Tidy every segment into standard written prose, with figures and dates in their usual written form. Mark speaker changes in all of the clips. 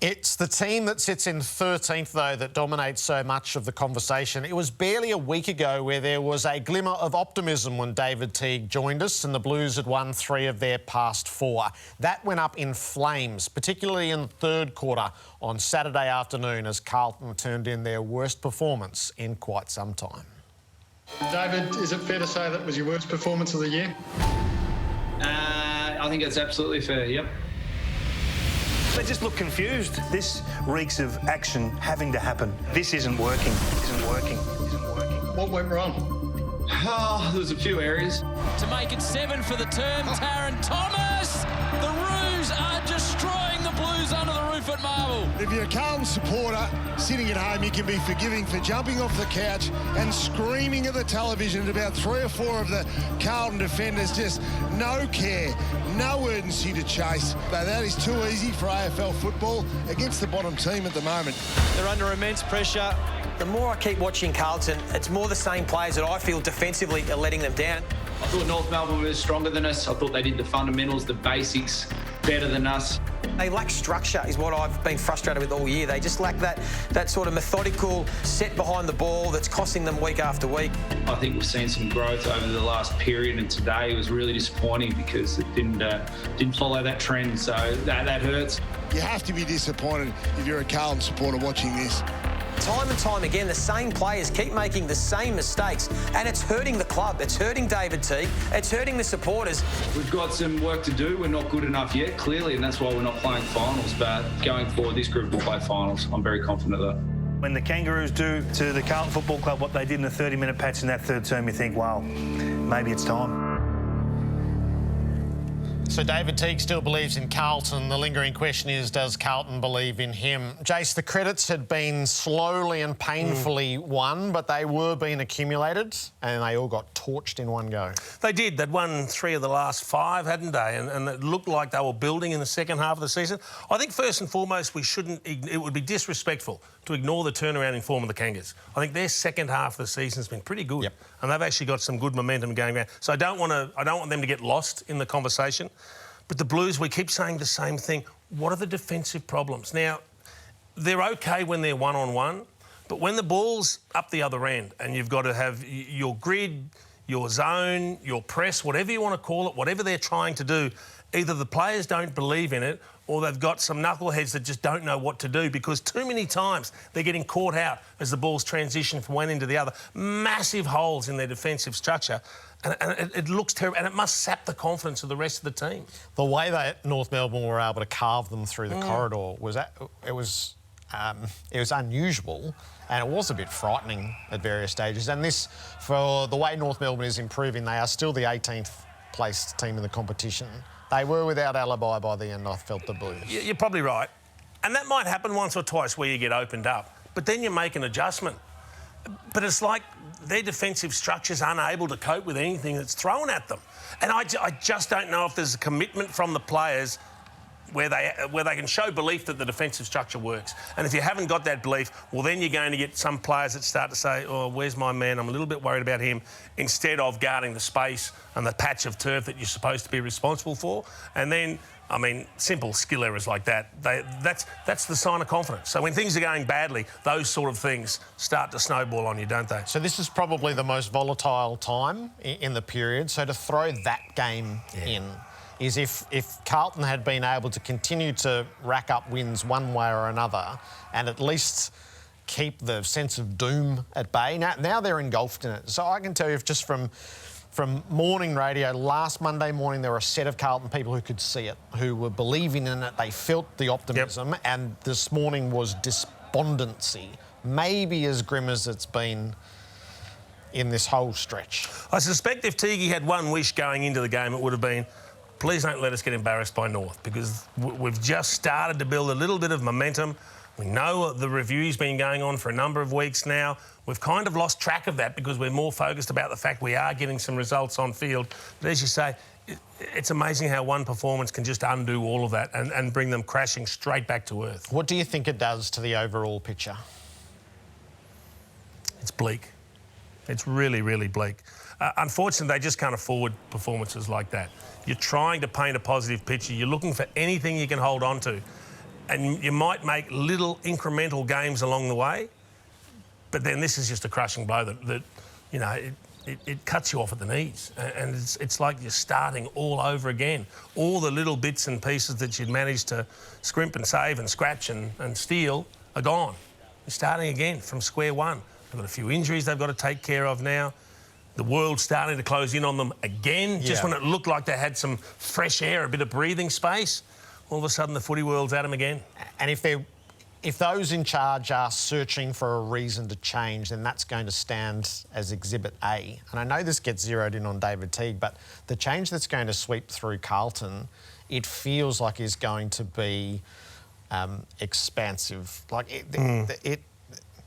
Speaker 1: It's the team that sits in 13th, though, that dominates so much of the conversation. It was barely a week ago where there was a glimmer of optimism when David Teague joined us and the Blues had won 3 of their past 4. That went up in flames, particularly in the third quarter on Saturday afternoon as Carlton turned in their worst performance in quite some time.
Speaker 2: David, is it fair to say that was your worst performance of the year?
Speaker 3: I think it's absolutely fair, yep.
Speaker 4: They just look confused. This reeks of action having to happen. This isn't working.
Speaker 2: What went wrong?
Speaker 3: Oh, there's a few areas.
Speaker 5: To make it 7 for the term, Taron Thomas! The Roos are destroying the Blues under the roof at Marvel.
Speaker 6: If you're a Carlton supporter sitting at home, you can be forgiving for jumping off the couch and screaming at the television at about 3 or 4 of the Carlton defenders. Just no care, no urgency to chase. But that is too easy for AFL football against the bottom team at the moment.
Speaker 7: They're under immense pressure.
Speaker 8: The more I keep watching Carlton, it's more the same players that I feel defensively are letting them down.
Speaker 3: I thought North Melbourne was stronger than us. I thought they did the fundamentals, the basics, better than us.
Speaker 8: They lack structure is what I've been frustrated with all year. They just lack that sort of methodical set behind the ball that's costing them week after week.
Speaker 3: I think we've seen some growth over the last period, and today was really disappointing because it didn't follow that trend, so that hurts.
Speaker 6: You have to be disappointed if you're a Carlton supporter watching this.
Speaker 8: Time and time again, the same players keep making the same mistakes, and it's hurting the club. It's hurting David Teague. It's hurting the supporters.
Speaker 3: We've got some work to do. We're not good enough yet, clearly, and that's why we're not playing finals. But going forward, this group will play finals. I'm very confident of that.
Speaker 4: When the Kangaroos do to the Carlton Football Club what they did in a 30-minute patch in that third term, you think, wow, maybe it's time.
Speaker 1: So David Teague still believes in Carlton. The lingering question is, does Carlton believe in him? Jace, the credits had been slowly and painfully won, but they were being accumulated and they all got torched in one go.
Speaker 9: They did. They'd won 3 of the last 5, hadn't they? And it looked like they were building in the second half of the season. I think first and foremost, it would be disrespectful to ignore the turnaround in form of the Kangas. I think their second half of the season has been pretty good.
Speaker 1: Yep.
Speaker 9: And they've actually got some good momentum going around. So I don't want them to get lost in the conversation. But the Blues, we keep saying the same thing. What are the defensive problems? Now, they're OK when they're one-on-one, but when the ball's up the other end and you've got to have your grid, your zone, your press, whatever you want to call it, whatever they're trying to do, either the players don't believe in it or they've got some knuckleheads that just don't know what to do because too many times they're getting caught out as the ball's transition from one end to the other. Massive holes in their defensive structure. And it looks terrible, and it must sap the confidence of the rest of the team.
Speaker 1: The way that North Melbourne were able to carve them through the corridor was unusual, and it was a bit frightening at various stages. And this, for the way North Melbourne is improving, they are still the 18th placed team in the competition. They were without alibi by the end, I felt, the Blues.
Speaker 9: You're probably right. And that might happen once or twice where you get opened up, but then you make an adjustment. But it's like their defensive structure's unable to cope with anything that's thrown at them. And I just don't know if there's a commitment from the players where they can show belief that the defensive structure works. And if you haven't got that belief, well, then you're going to get some players that start to say, oh, where's my man? I'm a little bit worried about him, instead of guarding the space and the patch of turf that you're supposed to be responsible for. And then, I mean, simple skill errors like that, that's the sign of confidence. So when things are going badly, those sort of things start to snowball on you, don't they?
Speaker 1: So this is probably the most volatile time in the period. So to throw that game in is if Carlton had been able to continue to rack up wins one way or another and at least keep the sense of doom at bay. Now they're engulfed in it. So I can tell you, if just from morning radio, last Monday morning, there were a set of Carlton people who could see it, who were believing in it. They felt the optimism, and this morning was despondency, maybe as grim as it's been in this whole stretch.
Speaker 9: I suspect if Teague had one wish going into the game, it would have been, please don't let us get embarrassed by North, because we've just started to build a little bit of momentum. We know the review's been going on for a number of weeks now. We've kind of lost track of that because we're more focused about the fact we are getting some results on field. But as you say, it's amazing how one performance can just undo all of that and bring them crashing straight back to earth.
Speaker 1: What do you think it does to the overall picture?
Speaker 9: It's bleak. It's really, really bleak. Unfortunately, they just can't afford performances like that. You're trying to paint a positive picture. You're looking for anything you can hold on to. and you might make little incremental games along the way, but then this is just a crushing blow that you know, it cuts you off at the knees, and it's like you're starting all over again. All the little bits and pieces that you'd managed to scrimp and save and scratch and steal are gone. You're starting again from square one. They've got a few injuries they've got to take care of now. The world's starting to close in on them again. Just when it looked like they had some fresh air, a bit of breathing space, all of a sudden the footy world's at them again.
Speaker 1: And if those in charge are searching for a reason to change, then that's going to stand as Exhibit A. And I know this gets zeroed in on David Teague, but the change that's going to sweep through Carlton, it feels like is going to be expansive. Like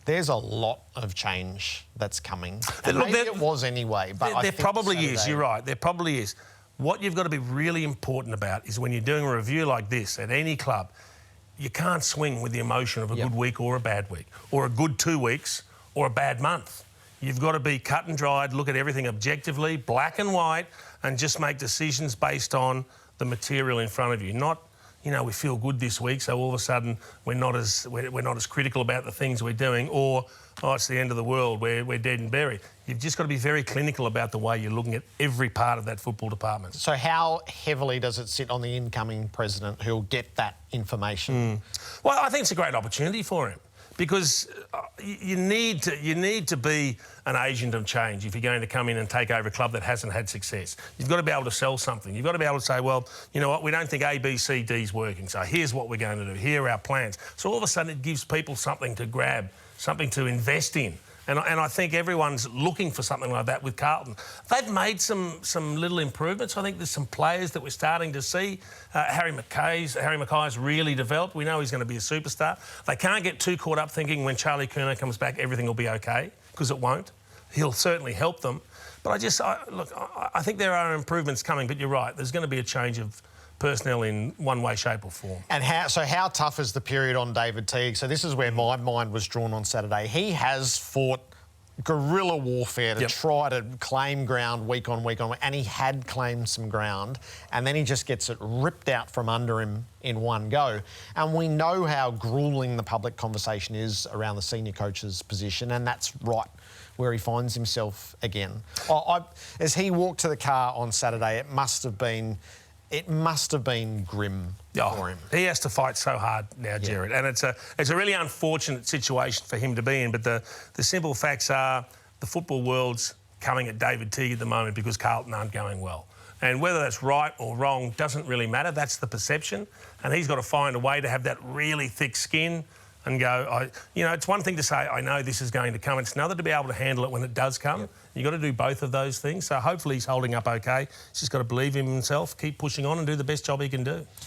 Speaker 1: there's a lot of change that's coming. And maybe it was anyway, but
Speaker 9: there probably is. You're right. There probably is. What you've got to be really important about is when you're doing a review like this at any club, you can't swing with the emotion of a good week or a bad week, or a good 2 weeks or a bad month. You've got to be cut and dried, look at everything objectively, black and white, and just make decisions based on the material in front of you. Not, you know, we feel good this week, so all of a sudden we're not as critical about the things we're doing, or, oh, it's the end of the world, we're dead and buried. You've just got to be very clinical about the way you're looking at every part of that football department.
Speaker 1: So how heavily does it sit on the incoming president who'll get that information?
Speaker 9: Well, I think it's a great opportunity for him, because you need to be an agent of change if you're going to come in and take over a club that hasn't had success. You've got to be able to sell something. You've got to be able to say, well, you know what, we don't think A, B, C, D is working, so here's what we're going to do. Here are our plans. So all of a sudden it gives people something to grab, something to invest in. And I think everyone's looking for something like that with Carlton. They've made some little improvements. I think there's some players that we're starting to see. Harry Mackay's really developed. We know he's going to be a superstar. They can't get too caught up thinking when Charlie Curnow comes back everything will be okay, because it won't. He'll certainly help them. But I think there are improvements coming, but you're right, there's going to be a change of personnel in one way, shape or form.
Speaker 1: And how tough is the period on David Teague? So this is where my mind was drawn on Saturday. He has fought guerrilla warfare to try to claim ground week on week, and he had claimed some ground, and then he just gets it ripped out from under him in one go. And we know how gruelling the public conversation is around the senior coach's position, and that's right where he finds himself again. As he walked to the car on Saturday, it must have been grim for him.
Speaker 9: He has to fight so hard now, Jared, and it's a really unfortunate situation for him to be in. But the simple facts are the football world's coming at David Teague at the moment because Carlton aren't going well. And whether that's right or wrong doesn't really matter. That's the perception, and he's got to find a way to have that really thick skin and go, you know, it's one thing to say, I know this is going to come. It's another to be able to handle it when it does come. You've got to do both of those things. So hopefully he's holding up okay. He's just got to believe in himself, keep pushing on and do the best job he can do.